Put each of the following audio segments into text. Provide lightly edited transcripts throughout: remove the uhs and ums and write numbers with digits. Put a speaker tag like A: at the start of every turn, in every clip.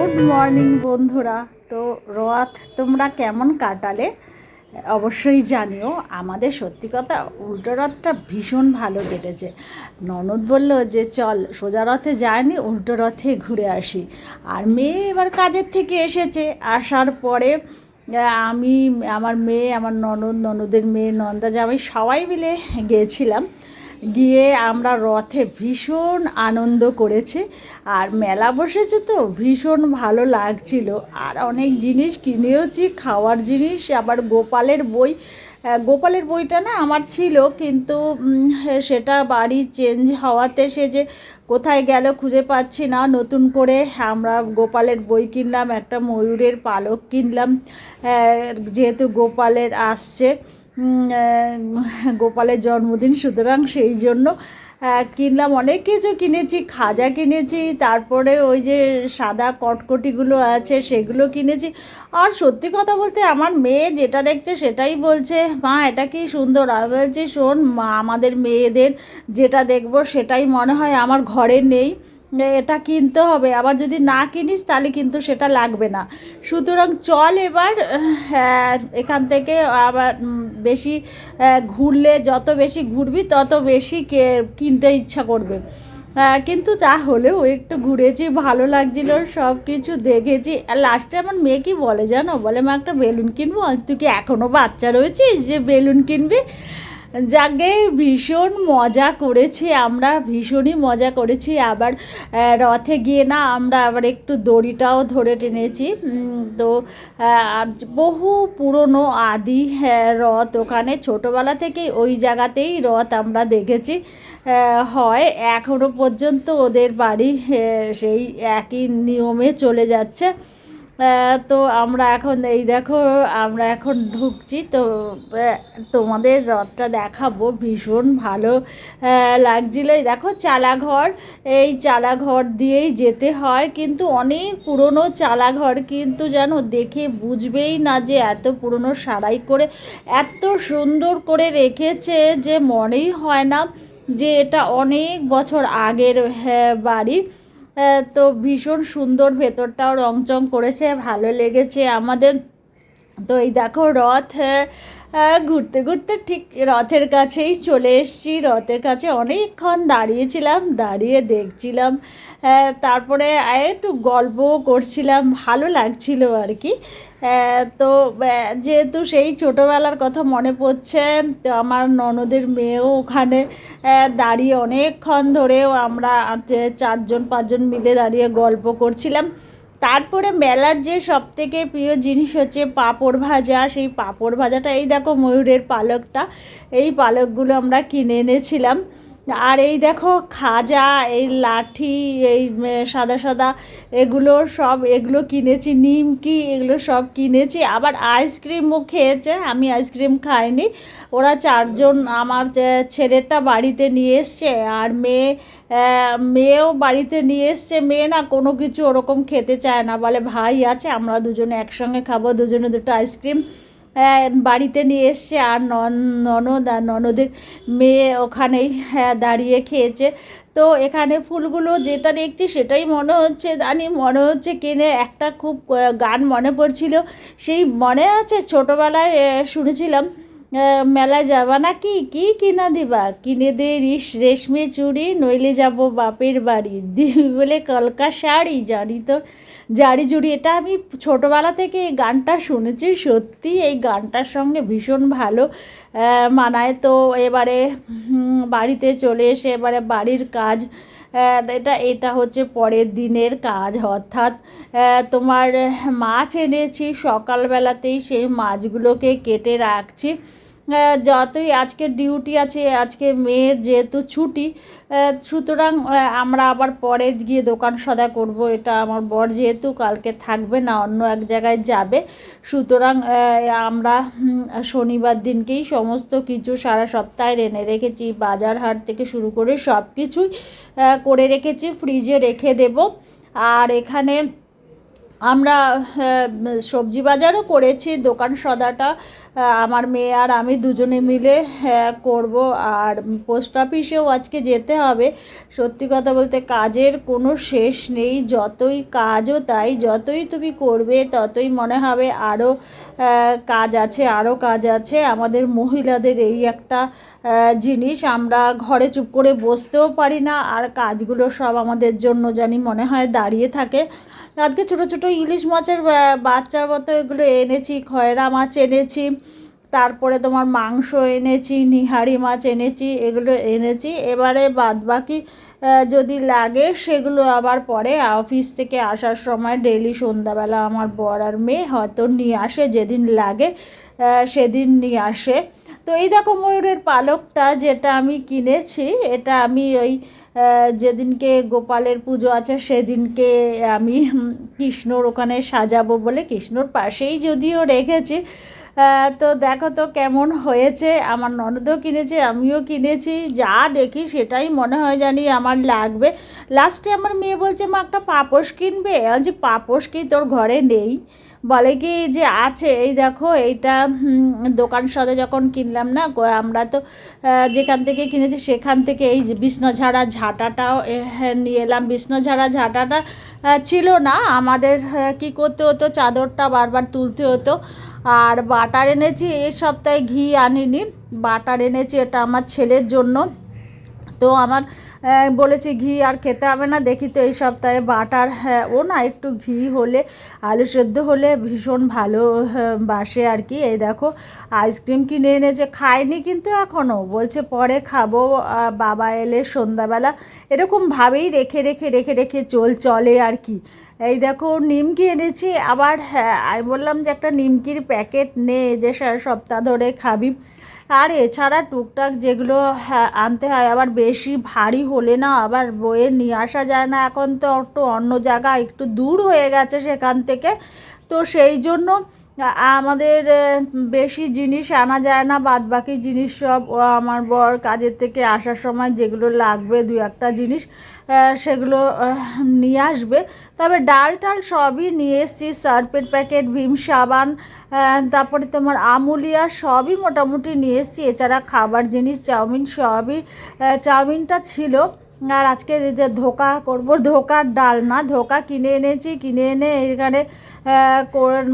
A: Good morning বন্ধুরা। তো রথ তোমরা কেমন কাটালে অবশ্যই জানিও। আমাদের সত্যি কথা উল্টো রথটা ভীষণ ভালো কেটেছে। ননদ বলল যে চল সোজা রথে যায়নি, উল্টো রথে ঘুরে আসি। আর মেয়ে এবার কাজের থেকে এসেছে, আসার পরে আমি, আমার মেয়ে, আমার ননদের মেয়ে, নন্দা জামাই সবাই মিলে গিয়েছিলাম। গিয়ে আমরা রথে ভীষণ আনন্দ করেছি। আর মেলা বসেছে তো ভীষণ ভালো লাগছিল। আর অনেক জিনিস কিনেওছি, খাওয়ার জিনিস। আবার গোপালের বইটা না আমার ছিল, কিন্তু সেটা বাড়ি চেঞ্জ হওয়াতে সে যে কোথায় গেল খুঁজে পাচ্ছি না। নতুন করে আমরা গোপালের বই কিনলাম, একটা ময়ূরের পালক কিনলাম, যেহেতু গোপালের আসছে গোপালের জন্মদিন, সুতরাং সেই জন্য কিনলাম। অনেক কিছু কিনেছি, খাজা কিনেছি, তারপরে ওই যে সাদা কটকটিগুলো আছে সেগুলো কিনেছি। আর সত্যি কথা বলতে আমার মেয়ে যেটা দেখছে সেটাই বলছে, মা এটা কি সুন্দর। আমি বলছি শোন মা, আমাদের মেয়েদের যেটা দেখবো সেটাই মনে হয় আমার ঘরে নেই, এটা কিনতে হবে। আবার যদি না কিনিস তাহলে কিন্তু সেটা লাগবে না। সুতরাং চল এবার এখান থেকে আবার বেশি ঘুরলে, যত বেশি ঘুরবি তত বেশি কিনতে ইচ্ছা করবে। কিন্তু যা হলেও একটু ঘুরেছি, ভালো লাগছিল, সব কিছু দেখেছি। আর লাস্টে আমার মেয়ে কি বলে জানো, বলে মা একটা বেলুন কিনবো। আজ তুই কি এখনও বাচ্চা রয়েছিস যে বেলুন কিনবি? যাকে ভীষণ মজা করেছি আমরা, ভীষণই মজা করেছি। আবার রথে গিয়ে না আমরা আবার একটু দড়িটাও ধরে টেনেছি। তো আর বহু পুরনো আদি রথ, ওখানে ছোটোবেলা থেকেই ওই জায়গাতেই রথ আমরা দেখেছি হয়। এখনও পর্যন্ত ওদের বাড়ি সেই একই নিয়মে চলে যাচ্ছে। তো আমরা এখন এই দেখো আমরা এখন ঢুকছি। তো তোমাদের রথটা দেখাবো, ভীষণ ভালো লাগছিল। এই দেখো চালাঘর, এই চালাঘর দিয়েই যেতে হয়, কিন্তু অনেক পুরনো চালাঘর, কিন্তু যেন দেখে বুঝবেই না যে এত পুরনো, সারাই করে এত সুন্দর করে রেখেছে যে মনেই হয় না যে এটা অনেক বছর আগের বাড়ি। তো ভীষণ সুন্দর, ভেতরটাও রংচং করেছে, ভালো লেগেছে আমাদের। তো এই দেখো রথ ঘুরতে ঘুরতে ঠিক রথের কাছেই চলে এসেছি। রথের কাছে অনেকক্ষণ দাঁড়িয়েছিলাম, দাঁড়িয়ে দেখছিলাম, তারপরে একটু গল্প করছিলাম, ভালো লাগছিল আর কি। তো যেহেতু সেই ছোটোবেলার কথা মনে পড়ছে, তো আমার ননদের মেয়েও ওখানে দাঁড়িয়ে অনেকক্ষণ ধরেও আমরা 4-5জন মিলে দাঁড়িয়ে গল্প করছিলাম। তারপরে মেলার যে সবথেকে প্রিয় জিনিস হচ্ছে পাঁপড় ভাজা। সেই পাঁপড় ভাজাটা, এই দেখো ময়ূরের পালকটা, এই পালকগুলো আমরা কিনে এনেছিলাম। আর এই দেখো খাজা, এই লাঠি, এই সাদা সাদা এগুলো কিনেছি, নিমকি, এগুলো সব কিনেছি। আবার আইসক্রিমও খেয়েছে, আমি আইসক্রিম খাইনি। ওরা 4জন, আমার ছেলেটা বাড়িতে নিয়ে এসছে, আর মেয়েও বাড়িতে নিয়ে এসছে। মেয়ে না কোনো কিছু ওরকম খেতে চায় না, বলে ভাই আছে আমরা দুজনে একসঙ্গে খাবো, দুজনে দুটো আইসক্রিম বাড়িতে নিয়ে এসছে। আর ননদের মেয়ে ওখানেই দাঁড়িয়ে খেয়েছে। তো এখানে ফুলগুলো যেটা দেখছি সেটাই মনে হচ্ছে, মনে হচ্ছে কিনে একটা খুব গান মনে পড়ছিল। সেই মনে আছে ছোটোবেলায় শুনেছিলাম, মেলায় যাবা নাকি, কি কিনা দিবা, কিনে দে রেশমি চুড়ি, নইলে যাব বাপের বাড়ি, দিবি বলে কলকা শাড়ি, জানি তো জারি জুড়ি। এটা আমি ছোটোবেলা থেকে এই গানটা শুনেছি, সত্যি এই গানটার সঙ্গে ভীষণ ভালো মানায়। তো এবারে বাড়িতে চলে এসে এবারে বাড়ির কাজ, এটা হচ্ছে পরের দিনের কাজ। অর্থাৎ তোমার মাছ এনেছি, সকালবেলাতেই সেই মাছগুলোকে কেটে রাখছি। যতই আজকে ডিউটি আছে, আজকে মেয়ের যেহেতু ছুটি, সুতরাং আমরা আবার পরে গিয়ে দোকান সদা করব। এটা আমার বর যেহেতু কালকে থাকবে না, অন্য এক জায়গায় যাবে, সুতরাং আমরা শনিবার দিনকেই সমস্ত কিছু সারা সপ্তাহে এনে রেখেছি, বাজার হাট থেকে শুরু করে সব কিছুই করে রেখেছি, ফ্রিজে রেখে দেব। আর এখানে আমরা সবজি বাজারও করেছি, দোকান সদাটা আমার মেয়ে আর আমি দুজনে মিলে করব। আর পোস্ট অফিসেও আজকে যেতে হবে। সত্যি কথা বলতে কাজের কোনো শেষ নেই, যতই কাজও তাই, যতই তুমি করবে ততই মনে হবে আরও কাজ আছে, আরও কাজ আছে। আমাদের মহিলাদের এই একটা জিনিস, আমরা ঘরে চুপ করে বসতেও পারি না, আর কাজগুলো সব আমাদের জন্য জানি মনে হয় দাঁড়িয়ে থাকে। আজকে ছোটো ছোটো ইলিশ মাছের বাচ্চার মতো এগুলো এনেছি, খয়রা মাছ এনেছি, তারপরে তোমার মাংস এনেছি, নিহারি মাছ এনেছি, এগুলো এনেছি। এবারে বাদবাকি যদি লাগে সেগুলো আবার পরে অফিস থেকে আসার সময় ডেইলি সন্ধ্যাবেলা আমার বর আর মেয়ে হয়তো নিয়ে আসে, যেদিন লাগে সেদিন নিয়ে আসে। তো এই দেখো ময়ূরের পালকটা যেটা আমি কিনেছি, এটা আমি ওই যেদিনকে গোপালের পুজো আছে সেদিনকে আমি কৃষ্ণর ওখানে সাজাবো বলে কৃষ্ণর পাশেই যদিও রেখেছি। তো দেখো তো কেমন হয়েছে, আমার ননদও কিনেছে, আমিও কিনেছি, যা দেখি সেটাই মনে হয় জানি আমার লাগবে। লাস্টে আমার মেয়ে বলছে মা একটা পাপোশ কিনবে, যে পাপোশ কি তোর ঘরে নেই? বলে কি যে আছে, এই দেখো এইটা দোকান সদে যখন কিনলাম না আমরা, তো যেখান থেকে কিনেছি সেখান থেকে এই যে বিষ্ণুঝাড়া ঝাঁটাটাও নিয়ে এলাম। বিষ্ণুঝাড়া ঝাঁটাটা ছিল না আমাদের, কি করতে হতো চাদরটা বারবার তুলতে হতো। আর বাটার এনেছি, এই সপ্তাহে ঘি আনিনি, বাটার এনেছি, এটা আমার ছেলের জন্য। তো আমার বলেছি ঘি আর খেতে হবে না, দেখি তো এই সপ্তাহে বাটার, ও না একটু ঘি হলে, আলু সেদ্ধ হলে ভীষণ ভালো বাসে আর কি। এই দেখো আইসক্রিম কিনে এনেছে, খায়নি কিন্তু এখনও, বলছে পরে খাবো বাবা এলে সন্ধ্যাবেলা, এরকমভাবেই রেখে রেখে রেখে রেখে চলে আর কি। এই দেখো নিমকি এনেছি আবার, হ্যাঁ আমি বললাম যে একটা নিমকির প্যাকেট নে, যে সপ্তাহ ধরে খাবি। আর এছাড়া টুকটাক যেগুলো আনতে হয়, আবার বেশি ভারী হলে না আবার বয়ে নিয়ে আসা যায় না, এখন তো একটু অন্য জায়গা একটু দূর হয়ে গেছে সেখান থেকে, তো সেই জন্য আমাদের বেশি জিনিস আনা যায় না। বাদ বাকি জিনিস সব আমার বর কাজের থেকে আসার সময় যেগুলো লাগবে দু একটা জিনিস সেগুলো নিয়ে আসবে। তবে ডাল টাল সবই নিয়ে এসেছি, সার্ফের প্যাকেট, ভীম সাবান, তারপরে তোমার আমুলিয়া সবই মোটামুটি নিয়ে এসেছি। এছাড়া খাবার জিনিস চাউমিন সবই, চাউমিনটা ছিল। আর আজকে ধোকা করব, ধোকার ডাল না, ধোকা কিনে এনেছি, কিনে এনে এখানে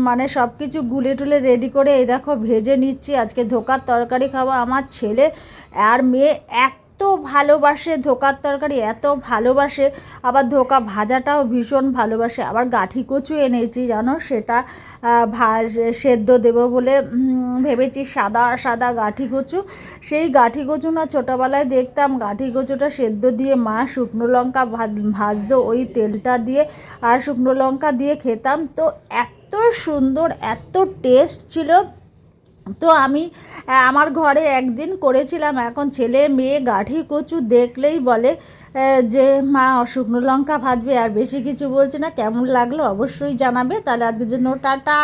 A: মানে সব কিছু গুলে টুলে রেডি করে এই দেখো ভেজে নিচ্ছি। আজকে ধোকার তরকারি খাবো। আমার ছেলে আর মেয়ে এত ভালোবাসে ধোকার তরকারি, এত ভালোবাসে, আবার ধোকা ভাজাটাও ভীষণ ভালোবাসে। আবার গাঠি কচু এনেছি জানো, সেটা সেদ্ধ দেবো বলে ভেবেছি, সাদা সাদা গাঠি কচু। সেই গাঠি কচু না ছোটোবেলায় দেখতাম গাঠি কচুটা সেদ্ধ দিয়ে মা শুকনো লঙ্কা ভাজতো, ওই তেলটা দিয়ে আর শুকনো লঙ্কা দিয়ে খেতাম, তো এত সুন্দর, এত টেস্ট ছিল। তো আমি আমার ঘরে একদিন করেছিলাম, এখন ছেলে মেয়ে গাঠি কচু দেখলেই বলে যে মা শুকনো লঙ্কা ভাজবে, আর বেশি কিছু বলছে না। কেমন লাগলো অবশ্যই জানাবে। তাহলে আজকের জন্য টাটা।